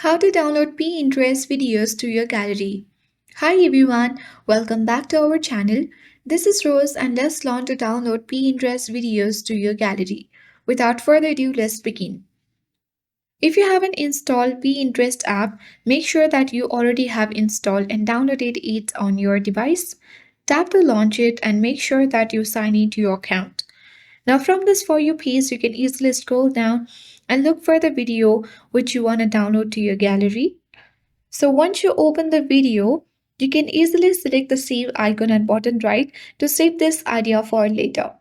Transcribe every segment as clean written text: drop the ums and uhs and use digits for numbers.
How to download Pinterest videos to your gallery. Hi everyone, welcome back to our channel. This is Rose and let's learn to download Pinterest videos to your gallery. Without further ado, let's begin. If you haven't installed Pinterest app, make sure that you already have installed and downloaded it on your device. Tap to launch it and make sure that you sign into your account. Now from this For You page, you can easily scroll down and look for the video which you want to download to your gallery. So once you open the video, you can easily select the save icon at bottom right to save this idea for later.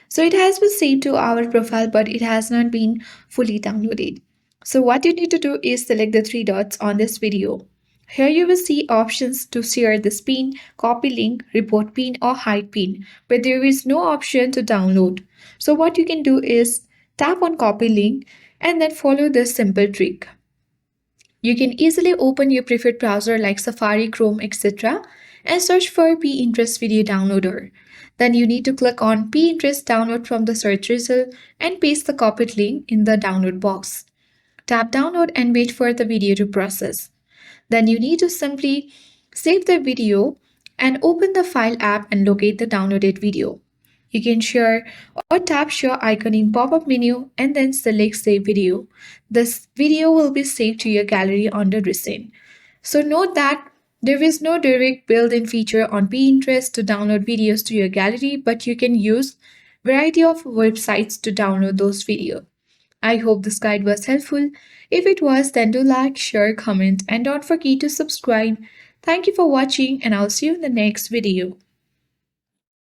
So it has been saved to our profile, but it has not been fully downloaded. So what you need to do is select the three dots on this video. Here you will see options to share this pin, copy link, report pin or hide pin, but there is no option to download. So what you can do is tap on copy link and then follow this simple trick. You can easily open your preferred browser like Safari, Chrome, etc. and search for Pinterest Video Downloader. Then you need to click on Pinterest Download from the search result and paste the copied link in the download box. Tap download and wait for the video to process. Then you need to simply save the video and open the file app and locate the downloaded video. You can share or tap share icon in pop-up menu and then select save video. This video will be saved to your gallery under recent. So note that there is no direct built-in feature on Pinterest to download videos to your gallery, but you can use variety of websites to download those videos. I hope this guide was helpful. If it was, then do like, share, comment, and don't forget to subscribe. Thank you for watching, and I'll see you in the next video.